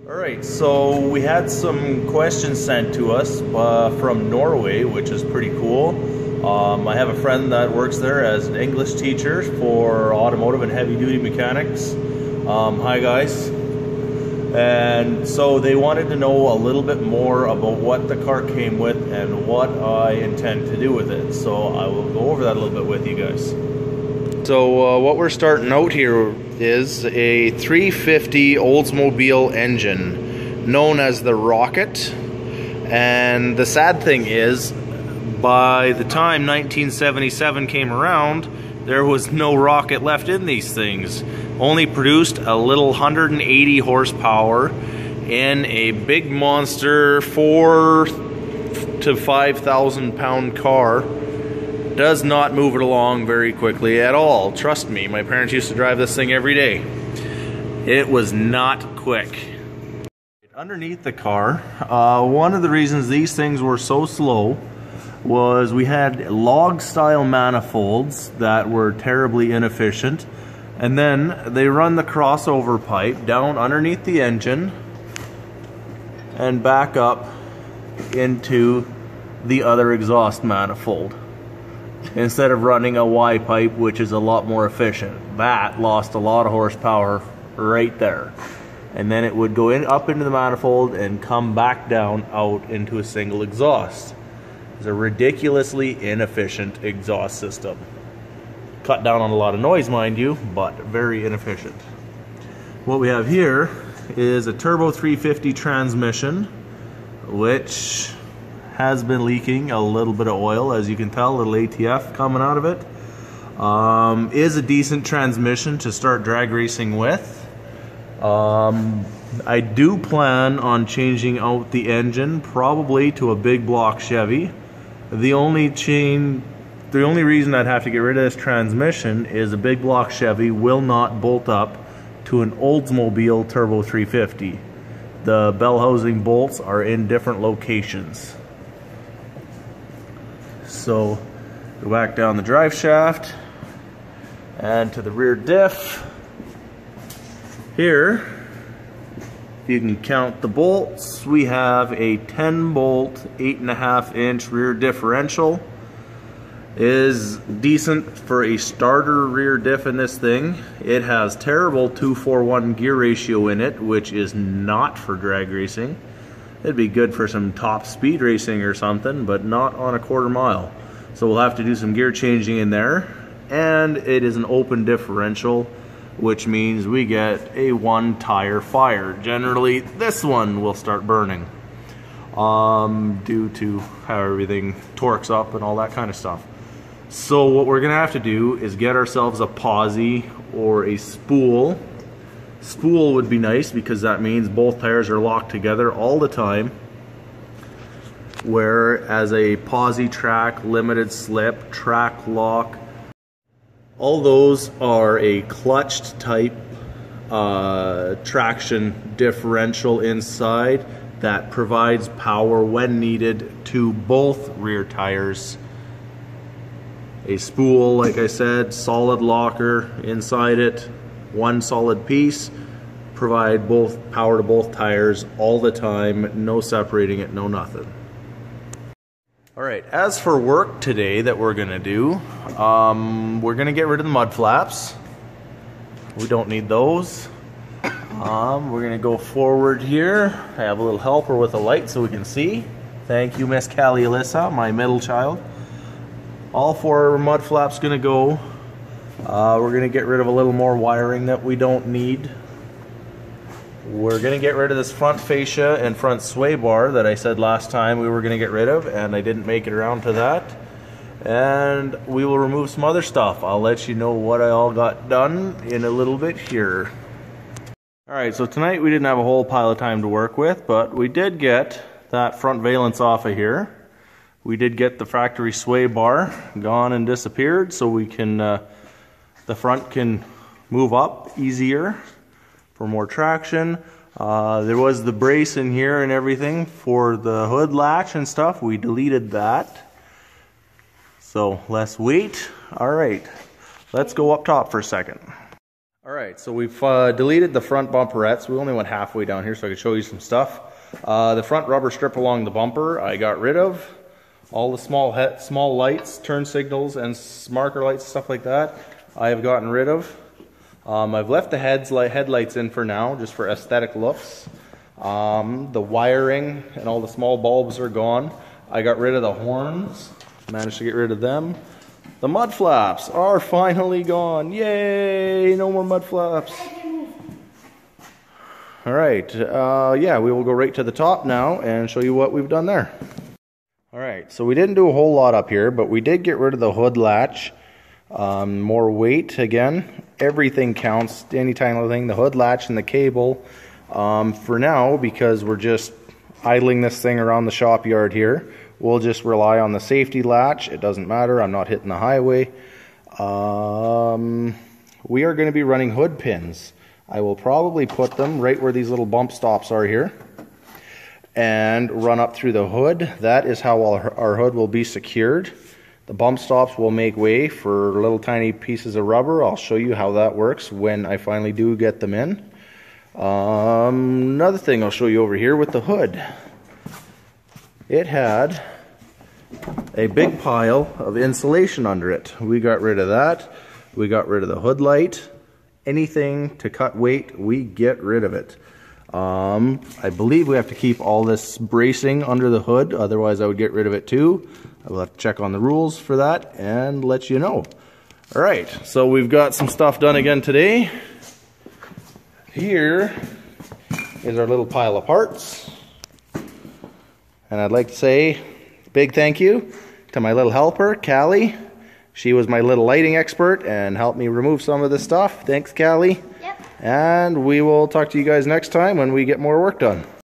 Alright, so we had some questions sent to us from Norway, which is pretty cool. I have a friend that works there as an English teacher for automotive and heavy duty mechanics. Hi guys. And so they wanted to know a little bit more about what the car came with and what I intend to do with it. So I will go over that a little bit with you guys. So what we're starting out here is a 350 Oldsmobile engine known as the Rocket. And the sad thing is, by the time 1977 came around, there was no rocket left in these things. Only produced a little 180 horsepower in a big monster 4,000 to 5,000 pound car. Does not move it along very quickly at all. Trust me, my parents used to drive this thing every day. It was not quick. Underneath the car, one of the reasons these things were so slow was we had log style manifolds that were terribly inefficient, and then they run the crossover pipe down underneath the engine and back up into the other exhaust manifold instead of running a Y pipe, which is a lot more efficient. That lost a lot of horsepower right there, and then it would go up into the manifold and come back down out into a single exhaust. It's a ridiculously inefficient exhaust system. Cut down on a lot of noise, mind you, but very inefficient. What we have here is a turbo 350 transmission, which has been leaking a little bit of oil, as you can tell, a little ATF coming out of it. Is a decent transmission to start drag racing with. I do plan on changing out the engine, probably to a big block Chevy. The only reason I'd have to get rid of this transmission is a big block Chevy will not bolt up to an Oldsmobile turbo 350. The bell housing bolts are in different locations. So go back down the drive shaft and to the rear diff. Here, if you can count the bolts, we have a 10 bolt 8.5 inch rear differential. Is decent for a starter rear diff in this thing. It has terrible 2:1 gear ratio in it, which is not for drag racing. It'd be good for some top speed racing or something, but not on a quarter mile. So we'll have to do some gear changing in there. And it is an open differential, which means we get a one tire fire. Generally, this one will start burning due to how everything torques up and all that kind of stuff. So what we're gonna have to do is get ourselves a posi or a spool. Spool would be nice because that means both tires are locked together all the time, whereas a posi track, limited slip, track lock, all those are a clutched type traction differential inside that provides power when needed to both rear tires. A spool, like I said, solid locker inside it, one solid piece, provide both power to both tires all the time, no separating it, no nothing. Alright, as for work today that we're going to do, we're going to get rid of the mud flaps. We don't need those. We're going to go forward here. I have a little helper with a light so we can see. Thank you, Miss Callie Alyssa, my middle child. All four mud flaps going to go. We're going to get rid of a little more wiring that we don't need. We're going to get rid of this front fascia and front sway bar that I said last time we were going to get rid of, and I didn't make it around to that. And we will remove some other stuff. I'll let you know what I all got done in a little bit here. Alright, so tonight we didn't have a whole pile of time to work with, but we did get that front valence off of here. We did get the factory sway bar gone and disappeared, so we can the front can move up easier for more traction. There was the brace in here and everything for the hood latch and stuff. We deleted that, so less weight. Alright, let's go up top for a second. Alright, so we've deleted the front bumperettes. We only went halfway down here so I could show you some stuff. The front rubber strip along the bumper I got rid of. All the small lights, turn signals, and marker lights, stuff like that, I have gotten rid of. I've left the headlights in for now, just for aesthetic looks. The wiring and all the small bulbs are gone. I got rid of the horns, managed to get rid of them. The mud flaps are finally gone. Yay! No more mud flaps. Alright, yeah, we will go right to the top now and show you what we've done there. Alright, so we didn't do a whole lot up here, but we did get rid of the hood latch. More weight again. Everything counts, any tiny little thing. The hood latch and the cable. For now, because we're just idling this thing around the shop yard here, we'll just rely on the safety latch. It doesn't matter, I'm not hitting the highway. We are going to be running hood pins. I will probably put them right where these little bump stops are here and run up through the hood. That is how our hood will be secured. The bump stops will make way for little tiny pieces of rubber. I'll show you how that works when I finally do get them in. Another thing I'll show you over here with the hood. It had a big pile of insulation under it. We got rid of that. We got rid of the hood light. Anything to cut weight, we get rid of it. I believe we have to keep all this bracing under the hood, otherwise I would get rid of it too. I will have to check on the rules for that and let you know. Alright, so we've got some stuff done again today. Here is our little pile of parts. And I'd like to say a big thank you to my little helper, Callie. She was my little lighting expert and helped me remove some of this stuff. Thanks, Callie. Yep. And we will talk to you guys next time when we get more work done.